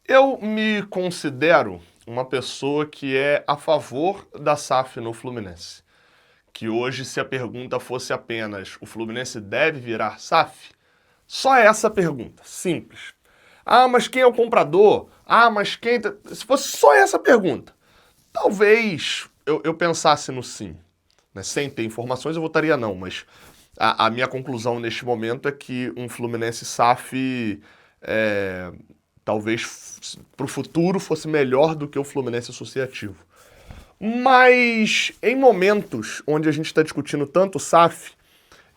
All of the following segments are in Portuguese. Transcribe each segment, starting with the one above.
Eu me considero uma pessoa que é a favor da SAF no Fluminense. Que hoje, se a pergunta fosse apenas o Fluminense deve virar SAF, só essa pergunta, simples. Ah, mas quem é o comprador? Ah, mas quem. Se fosse só essa pergunta, talvez eu pensasse no sim. Né? Sem ter informações, eu votaria não, mas a minha conclusão neste momento é que um Fluminense SAF é, talvez para o futuro fosse melhor do que o Fluminense Associativo. Mas em momentos onde a gente está discutindo tanto SAF,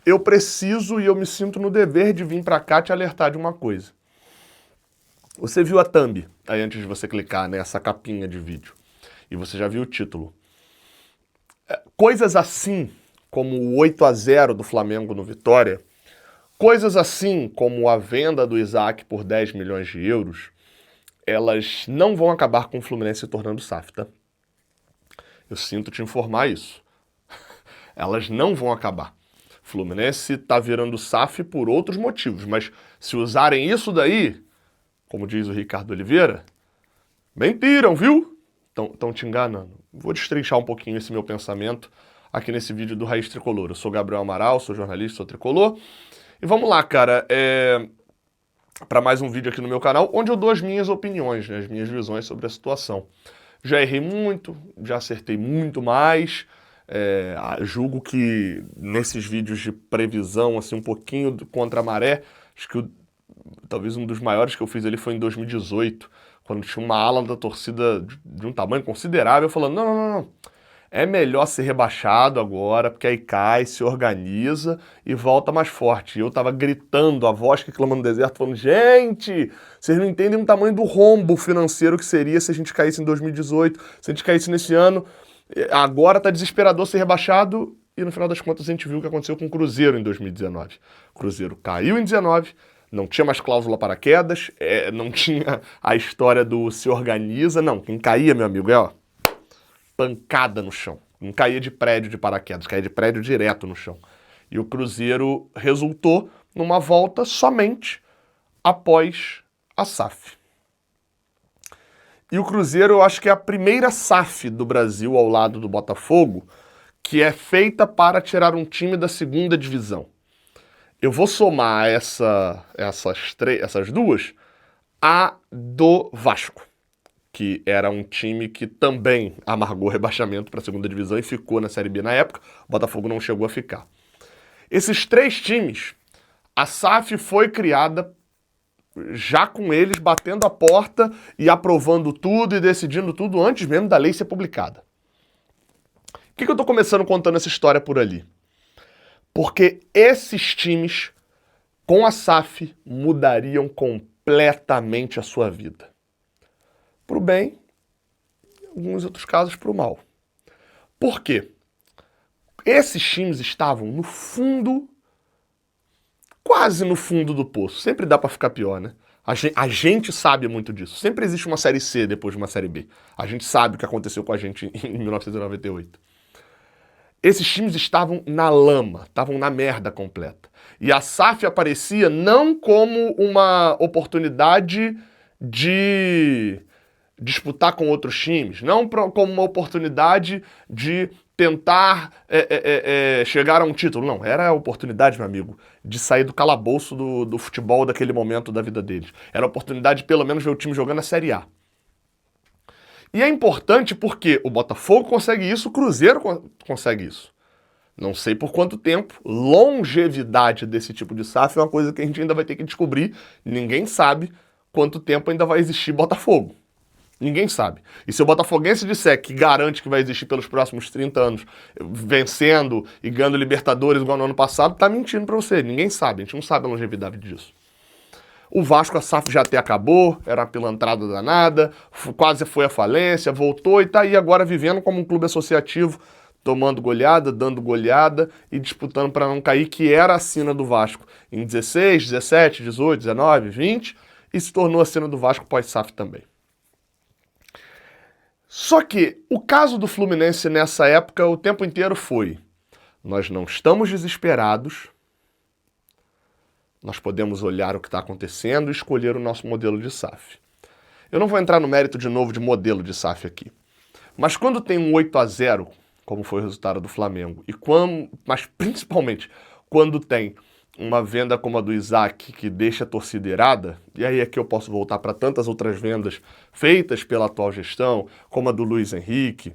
eu preciso e eu me sinto no dever de vir para cá te alertar de uma coisa. Você viu a thumb aí antes de você clicar nessa capinha de vídeo e você já viu o título. Coisas assim, como o 8-0 do Flamengo no Vitória, coisas assim como a venda do Isaac por 10 milhões de euros, elas não vão acabar com o Fluminense se tornando SAF, tá? Eu sinto te informar isso. Elas não vão acabar. O Fluminense tá virando SAF por outros motivos, mas se usarem isso daí, como diz o Ricardo Oliveira, mentiram, viu? Estão te enganando. Vou destrinchar um pouquinho esse meu pensamento aqui nesse vídeo do Raiz Tricolor. Eu sou Gabriel Amaral, sou jornalista, sou tricolor. E vamos lá, cara, para mais um vídeo aqui no meu canal, onde eu dou as minhas opiniões, né, as minhas visões sobre a situação. Já errei muito, já acertei muito mais. Julgo que nesses vídeos de previsão, assim, um pouquinho contra a maré, acho que talvez um dos maiores que eu fiz ali foi em 2018, quando tinha uma ala da torcida de um tamanho considerável falando, não, é melhor ser rebaixado agora, porque aí cai, se organiza e volta mais forte. E eu tava gritando, a voz que clama no deserto, falando, gente, vocês não entendem o tamanho do rombo financeiro que seria se a gente caísse em 2018, se a gente caísse nesse ano. Agora tá desesperador ser rebaixado e no final das contas a gente viu o que aconteceu com o Cruzeiro em 2019. O Cruzeiro caiu em 19, não tinha mais cláusula para quedas, não tinha a história do se organiza, não, quem caía, meu amigo, ó, pancada no chão. Não caía de prédio de paraquedas, caía de prédio direto no chão. E o Cruzeiro resultou numa volta somente após a SAF. E o Cruzeiro, eu acho que é a primeira SAF do Brasil ao lado do Botafogo que é feita para tirar um time da segunda divisão. Eu vou somar essas duas a do Vasco, que era um time que também amargou rebaixamento para a segunda divisão e ficou na Série B na época. O Botafogo não chegou a ficar. Esses três times, a SAF foi criada já com eles batendo a porta e aprovando tudo e decidindo tudo antes mesmo da lei ser publicada. Por que eu estou começando contando essa história por ali? Porque esses times, com a SAF, mudariam completamente a sua vida. Para o bem, em alguns outros casos para o mal. Por quê? Esses times estavam no fundo, quase no fundo do poço. Sempre dá para ficar pior, né? A gente sabe muito disso. Sempre existe uma série C depois de uma série B. A gente sabe o que aconteceu com a gente em 1998. Esses times estavam na lama, estavam na merda completa. E a SAF aparecia não como uma oportunidade de disputar com outros times, não como uma oportunidade de tentar chegar a um título. Não, era a oportunidade, meu amigo, de sair do calabouço do futebol daquele momento da vida deles. Era a oportunidade de pelo menos ver o time jogando a Série A. E é importante porque o Botafogo consegue isso, o Cruzeiro consegue isso. Não sei por quanto tempo. Longevidade desse tipo de SAF é uma coisa que a gente ainda vai ter que descobrir. Ninguém sabe quanto tempo ainda vai existir Botafogo. Ninguém sabe. E se o botafoguense disser que garante que vai existir pelos próximos 30 anos, vencendo e ganhando Libertadores igual no ano passado, tá mentindo pra você. Ninguém sabe. A gente não sabe a longevidade disso. O Vasco, a SAF já até acabou, era uma pilantrada danada, quase foi à falência, voltou e tá aí agora vivendo como um clube associativo, tomando goleada, dando goleada e disputando para não cair, que era a sina do Vasco em 16, 17, 18, 19, 20 e se tornou a sina do Vasco pós-SAF também. Só que o caso do Fluminense nessa época o tempo inteiro foi: nós não estamos desesperados, nós podemos olhar o que está acontecendo e escolher o nosso modelo de SAF. Eu não vou entrar no mérito de novo de modelo de SAF aqui. Mas quando tem um 8-0, como foi o resultado do Flamengo, mas principalmente quando tem uma venda como a do Isaac, que deixa a torcida irada, e aí aqui eu posso voltar para tantas outras vendas feitas pela atual gestão, como a do Luiz Henrique,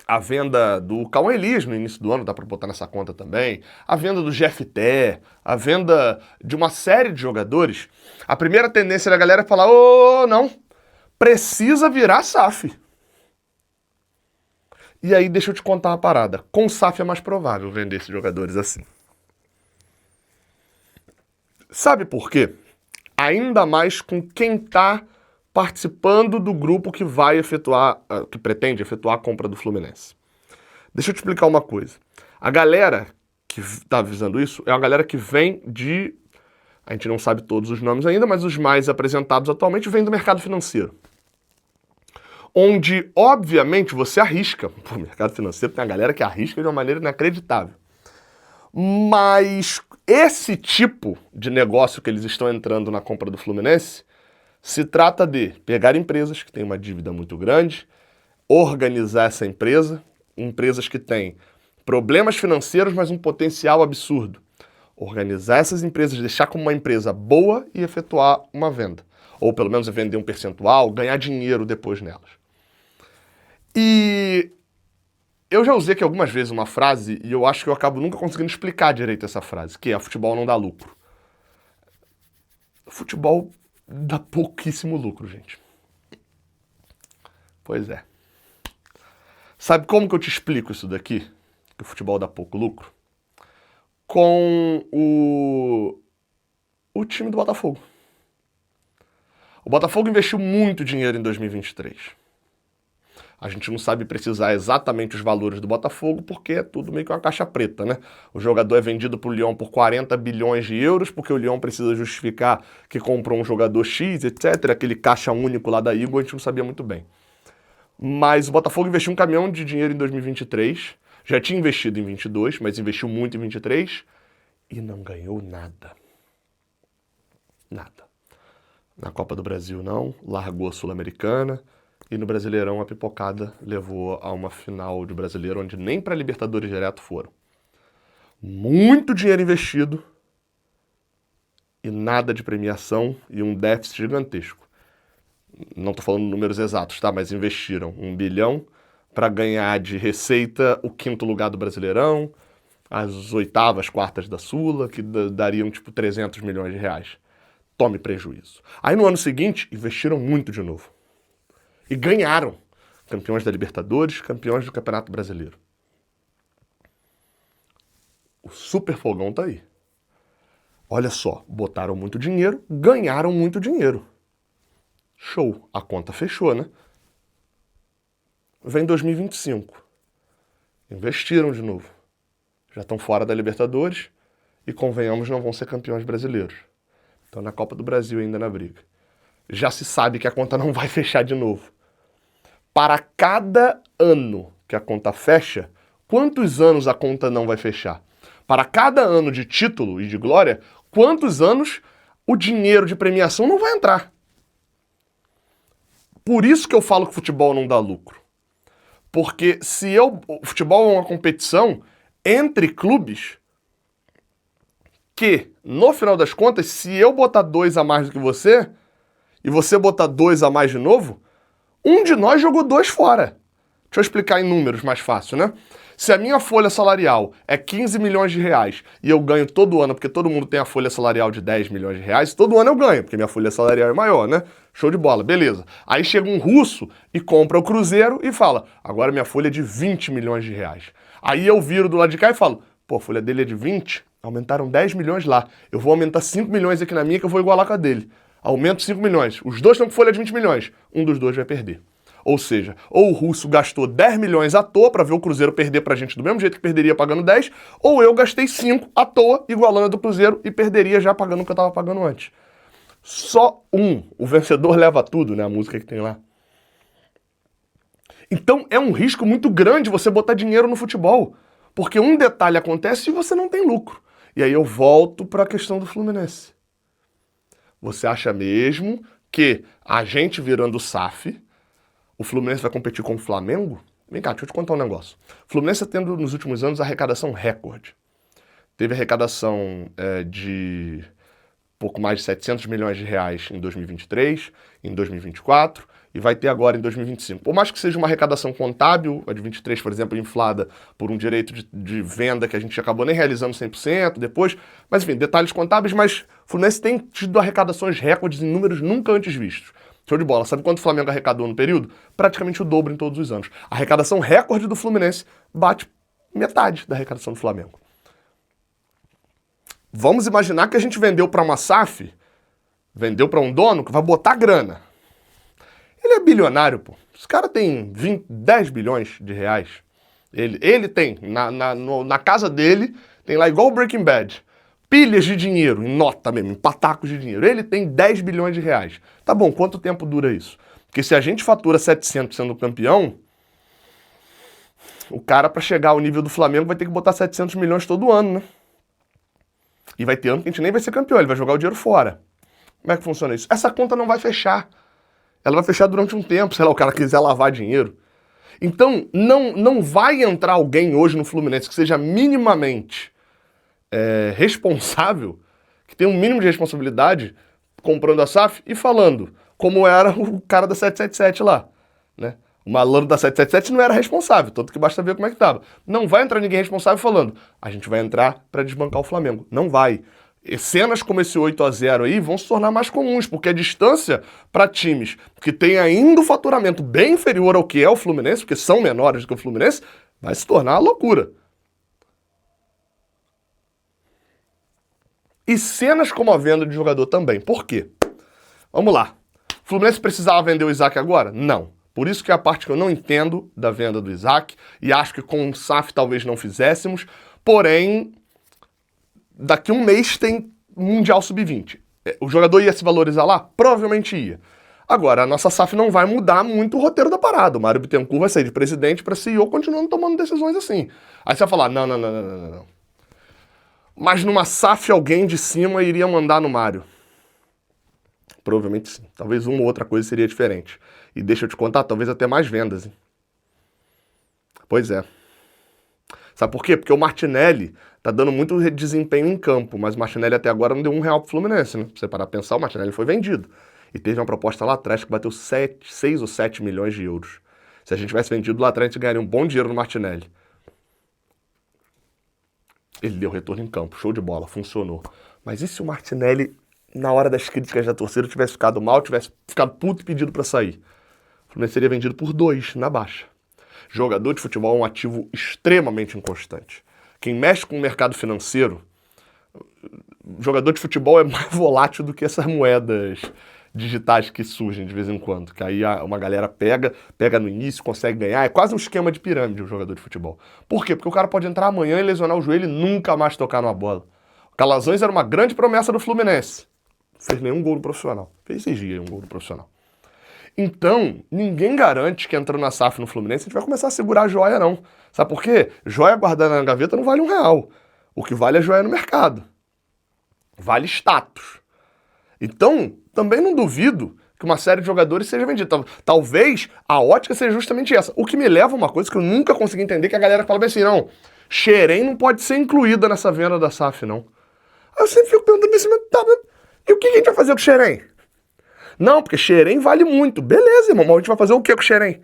a venda do Cauã Elias no início do ano, dá para botar nessa conta também, a venda do GFT, a venda de uma série de jogadores, a primeira tendência da galera é falar, não, precisa virar SAF. E aí deixa eu te contar uma parada, com SAF é mais provável vender esses jogadores assim. Sabe por quê? Ainda mais com quem está participando do grupo que vai efetuar, que pretende efetuar a compra do Fluminense. Deixa eu te explicar uma coisa. A galera que está avisando isso é uma galera que vem de... A gente não sabe todos os nomes ainda, mas os mais apresentados atualmente vêm do mercado financeiro. Onde, obviamente, você arrisca. Pô, mercado financeiro tem uma galera que arrisca de uma maneira inacreditável. Mas esse tipo de negócio que eles estão entrando na compra do Fluminense se trata de pegar empresas que têm uma dívida muito grande, organizar essa empresa, empresas que têm problemas financeiros, mas um potencial absurdo. Organizar essas empresas, deixar como uma empresa boa e efetuar uma venda. Ou pelo menos vender um percentual, ganhar dinheiro depois nelas. E eu já usei aqui algumas vezes uma frase, e eu acho que eu acabo nunca conseguindo explicar direito essa frase, que é: futebol não dá lucro. Futebol dá pouquíssimo lucro, gente. Pois é. Sabe como que eu te explico isso daqui? Que o futebol dá pouco lucro? Com o time do Botafogo. O Botafogo investiu muito dinheiro em 2023. A gente não sabe precisar exatamente os valores do Botafogo, porque é tudo meio que uma caixa preta, né? O jogador é vendido para o Lyon por 40 bilhões de euros, porque o Lyon precisa justificar que comprou um jogador X, etc. Aquele caixa único lá da Igor, a gente não sabia muito bem. Mas o Botafogo investiu um caminhão de dinheiro em 2023, já tinha investido em 22, mas investiu muito em 23 e não ganhou nada. Nada. Na Copa do Brasil não, largou a Sul-Americana. E no Brasileirão a pipocada levou a uma final de Brasileiro onde nem para Libertadores direto foram. Muito dinheiro investido e nada de premiação e um déficit gigantesco. Não estou falando números exatos, tá? Mas investiram 1 bilhão para ganhar de receita o 5º lugar do Brasileirão, as oitavas, quartas da Sula, que dariam tipo 300 milhões de reais. Tome prejuízo. Aí no ano seguinte investiram muito de novo. E ganharam. Campeões da Libertadores, campeões do Campeonato Brasileiro. O super fogão tá aí. Olha só, botaram muito dinheiro, ganharam muito dinheiro. Show, a conta fechou, né? Vem 2025. Investiram de novo. Já estão fora da Libertadores e, convenhamos, não vão ser campeões brasileiros. Estão na Copa do Brasil ainda na briga. Já se sabe que a conta não vai fechar de novo. Para cada ano que a conta fecha, quantos anos a conta não vai fechar? Para cada ano de título e de glória, quantos anos o dinheiro de premiação não vai entrar? Por isso que eu falo que o futebol não dá lucro. Porque o futebol é uma competição entre clubes que, no final das contas, se eu botar 2 a mais do que você, e você botar 2 a mais de novo, um de nós jogou 2 fora. Deixa eu explicar em números mais fácil, né? Se a minha folha salarial é 15 milhões de reais e eu ganho todo ano, porque todo mundo tem a folha salarial de 10 milhões de reais, todo ano eu ganho, porque minha folha salarial é maior, né? Show de bola, beleza. Aí chega um russo e compra o Cruzeiro e fala: agora minha folha é de 20 milhões de reais. Aí eu viro do lado de cá e falo: pô, a folha dele é de 20, aumentaram 10 milhões lá. Eu vou aumentar 5 milhões aqui na minha que eu vou igualar com a dele. Aumento 5 milhões. Os dois estão com folha de 20 milhões. Um dos dois vai perder. Ou seja, ou o russo gastou 10 milhões à toa para ver o Cruzeiro perder pra gente do mesmo jeito que perderia pagando 10, ou eu gastei 5 à toa, igualando a do Cruzeiro, e perderia já pagando o que eu tava pagando antes. Só um. O vencedor leva tudo, né? A música que tem lá. Então é um risco muito grande você botar dinheiro no futebol. Porque um detalhe acontece e você não tem lucro. E aí eu volto para a questão do Fluminense. Você acha mesmo que a gente virando SAF, o Fluminense vai competir com o Flamengo? Vem cá, deixa eu te contar um negócio. O Fluminense está tendo nos últimos anos arrecadação recorde. Teve arrecadação de pouco mais de 700 milhões de reais em 2023, em 2024 e vai ter agora em 2025. Por mais que seja uma arrecadação contábil, a de 23, por exemplo, inflada por um direito de venda que a gente acabou nem realizando 100% depois, mas enfim, detalhes contábeis, mas o Fluminense tem tido arrecadações recordes em números nunca antes vistos. Show de bola. Sabe quanto o Flamengo arrecadou no período? Praticamente o dobro em todos os anos. A arrecadação recorde do Fluminense bate metade da arrecadação do Flamengo. Vamos imaginar que a gente vendeu para uma SAF, vendeu para um dono que vai botar grana. Ele é bilionário, pô. Os caras têm 10 bilhões de reais. Ele tem, na casa dele, tem lá igual o Breaking Bad, pilhas de dinheiro, em nota mesmo, em patacos de dinheiro. Ele tem 10 bilhões de reais. Tá bom, quanto tempo dura isso? Porque se a gente fatura 700 sendo campeão, o cara, para chegar ao nível do Flamengo, vai ter que botar 700 milhões todo ano, né? E vai ter ano que a gente nem vai ser campeão, ele vai jogar o dinheiro fora. Como é que funciona isso? Essa conta não vai fechar. Ela vai fechar durante um tempo, sei lá, o cara quiser lavar dinheiro. Então, não vai entrar alguém hoje no Fluminense que seja minimamente responsável, que tenha um mínimo de responsabilidade, comprando a SAF e falando como era o cara da 777 lá, né? O malandro da 777 não era responsável, tanto que basta ver como é que tava. Não vai entrar ninguém responsável falando, a gente vai entrar para desbancar o Flamengo. Não vai. E cenas como esse 8-0 aí vão se tornar mais comuns, porque a distância para times que têm ainda o faturamento bem inferior ao que é o Fluminense, porque são menores do que o Fluminense, vai se tornar uma loucura. E cenas como a venda de jogador também. Por quê? Vamos lá. O Fluminense precisava vender o Isaac agora? Não. Por isso que é a parte que eu não entendo da venda do Isaac, e acho que com o SAF talvez não fizéssemos, porém, daqui a um mês tem Mundial Sub-20. O jogador ia se valorizar lá? Provavelmente ia. Agora, a nossa SAF não vai mudar muito o roteiro da parada. O Mário Bittencourt vai sair de presidente para CEO, continuando tomando decisões assim. Aí você vai falar, não. Mas numa SAF alguém de cima iria mandar no Mário. Provavelmente sim. Talvez uma ou outra coisa seria diferente. E deixa eu te contar, talvez até mais vendas, hein? Pois é. Sabe por quê? Porque o Martinelli tá dando muito desempenho em campo, mas o Martinelli até agora não deu R$1 pro Fluminense, né? Pra você parar pra pensar, o Martinelli foi vendido. E teve uma proposta lá atrás que bateu 6 ou 7 milhões de euros. Se a gente tivesse vendido lá atrás, a gente ganharia um bom dinheiro no Martinelli. Ele deu retorno em campo, show de bola, funcionou. Mas e se o Martinelli, na hora das críticas da torcida, tivesse ficado mal, tivesse ficado puto e pedido pra sair? O Fluminense seria vendido por 2, na baixa. Jogador de futebol é um ativo extremamente inconstante. Quem mexe com o mercado financeiro, jogador de futebol é mais volátil do que essas moedas digitais que surgem de vez em quando. Que aí uma galera pega no início, consegue ganhar. É quase um esquema de pirâmide o jogador de futebol. Por quê? Porque o cara pode entrar amanhã e lesionar o joelho e nunca mais tocar numa bola. O Calazans era uma grande promessa do Fluminense. Não fez nenhum gol no profissional. Fez 6 dias um gol no profissional. Então, ninguém garante que entrando na SAF no Fluminense a gente vai começar a segurar a joia, não. Sabe por quê? Joia guardada na gaveta não vale R$1. O que vale é joia no mercado. Vale status. Então, também não duvido que uma série de jogadores seja vendida. Talvez a ótica seja justamente essa. O que me leva a uma coisa que eu nunca consegui entender, que a galera fala bem assim, não, Xerém não pode ser incluída nessa venda da SAF, não. Aí eu sempre fico perguntando assim, e o que a gente vai fazer com o Xerém? Não, porque Xerém vale muito. Beleza, irmão, mas a gente vai fazer o que com o Xerém?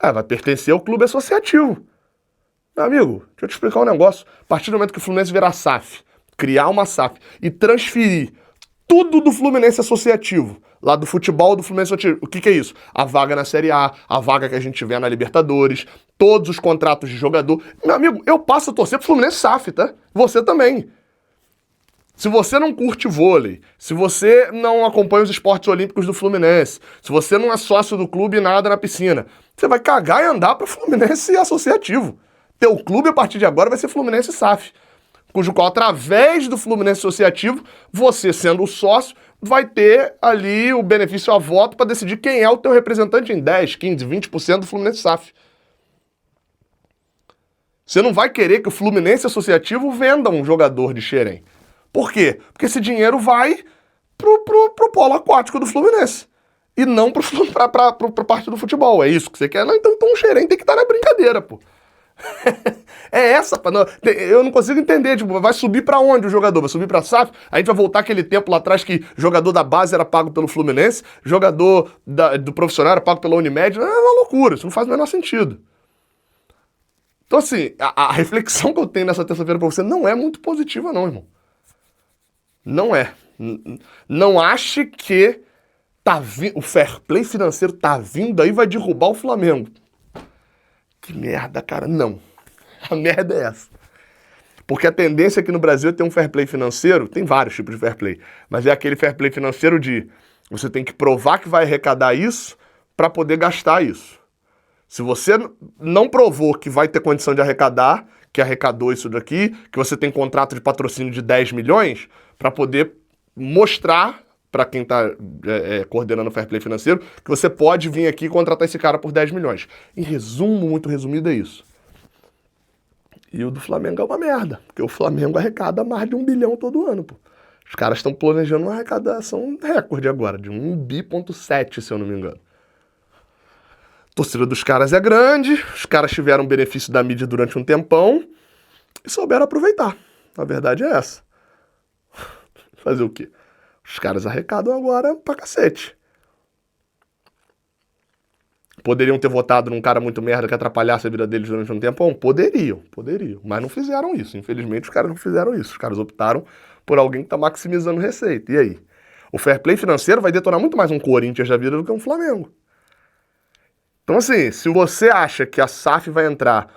Vai pertencer ao clube associativo. Meu amigo, deixa eu te explicar um negócio. A partir do momento que o Fluminense virar SAF, criar uma SAF e transferir tudo do Fluminense associativo, lá do futebol do Fluminense associativo, o que é isso? A vaga na Série A, a vaga que a gente tiver na Libertadores, todos os contratos de jogador. Meu amigo, eu passo a torcer pro Fluminense SAF, tá? Você também. Se você não curte vôlei, se você não acompanha os esportes olímpicos do Fluminense, se você não é sócio do clube e nada na piscina, você vai cagar e andar para Fluminense associativo. Teu clube, a partir de agora, vai ser Fluminense SAF, cujo qual, através do Fluminense associativo, você, sendo o sócio, vai ter ali o benefício a voto para decidir quem é o teu representante em 10, 15, 20% do Fluminense SAF. Você não vai querer que o Fluminense associativo venda um jogador de Xerém. Por quê? Porque esse dinheiro vai pro polo aquático do Fluminense. E não pra parte do futebol. É isso que você quer? Não, então o gerente tem que estar na brincadeira, pô. É essa, eu não consigo entender, tipo, vai subir pra onde o jogador? Vai subir pra SAF? A gente vai voltar aquele tempo lá atrás que jogador da base era pago pelo Fluminense, jogador do profissional era pago pela Unimed, é uma loucura, isso não faz o menor sentido. Então assim, a reflexão que eu tenho nessa terça-feira pra você não é muito positiva não, irmão. Não é. Não ache que o fair play financeiro tá vindo aí e vai derrubar o Flamengo. Que merda, cara. Não. A merda é essa. Porque a tendência aqui no Brasil é ter um fair play financeiro, tem vários tipos de fair play, mas é aquele fair play financeiro de você tem que provar que vai arrecadar isso para poder gastar isso. Se você não provou que vai ter condição de arrecadar, que arrecadou isso daqui, que você tem contrato de patrocínio de 10 milhões, para poder mostrar para quem está coordenando o fair play financeiro que você pode vir aqui e contratar esse cara por 10 milhões. Em resumo, muito resumido, é isso. E o do Flamengo é uma merda, porque o Flamengo arrecada mais de 1 bilhão todo ano, pô. Os caras estão planejando uma arrecadação recorde agora, de 1,7 bi, se eu não me engano. A torcida dos caras é grande, os caras tiveram benefício da mídia durante um tempão e souberam aproveitar. A verdade é essa. Fazer o quê? Os caras arrecadam agora pra cacete. Poderiam ter votado num cara muito merda que atrapalhasse a vida deles durante um tempão? Poderiam. Mas não fizeram isso. Infelizmente, os caras não fizeram isso. Os caras optaram por alguém que tá maximizando receita. E aí? O fair play financeiro vai detonar muito mais um Corinthians da vida do que um Flamengo. Então, assim, se você acha que a SAF vai entrar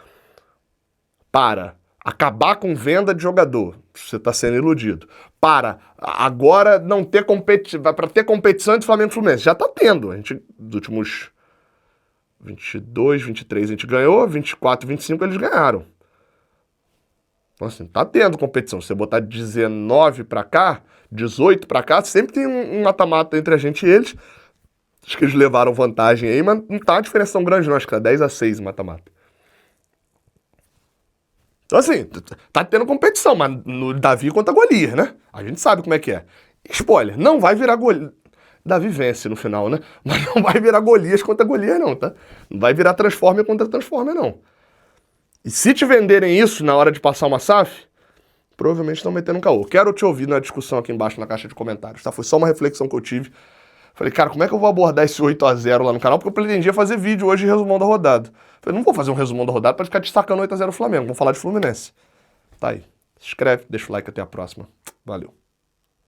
para acabar com venda de jogador, você está sendo iludido. Para agora não ter competição, para ter competição entre Flamengo e Fluminense. Já está tendo. A gente, dos últimos 22, 23 a gente ganhou, 24, 25 eles ganharam. Então assim, tá tendo competição. Se você botar 19 pra cá, 18 pra cá, sempre tem um mata-mata entre a gente e eles. Acho que eles levaram vantagem aí, mas não tá uma diferença tão grande não, acho que tá 10-6 mata-mata. Então assim, tá tendo competição, mas no Davi contra Golias, né? A gente sabe como é que é. Spoiler, não vai virar Golias. Davi vence no final, né? Mas não vai virar Golias contra Golias não, tá? Não vai virar Transformer contra Transformer não. E se te venderem isso na hora de passar uma SAF, provavelmente estão metendo um caô. Quero te ouvir na discussão aqui embaixo na caixa de comentários, tá? Foi só uma reflexão que eu tive. Falei, cara, como é que eu vou abordar esse 8-0 lá no canal? Porque eu pretendia fazer vídeo hoje de resumão da rodada. Falei, não vou fazer um resumão da rodada pra ficar destacando 8-0 Flamengo. Vamos falar de Fluminense. Tá aí. Se inscreve, deixa o like, até a próxima. Valeu.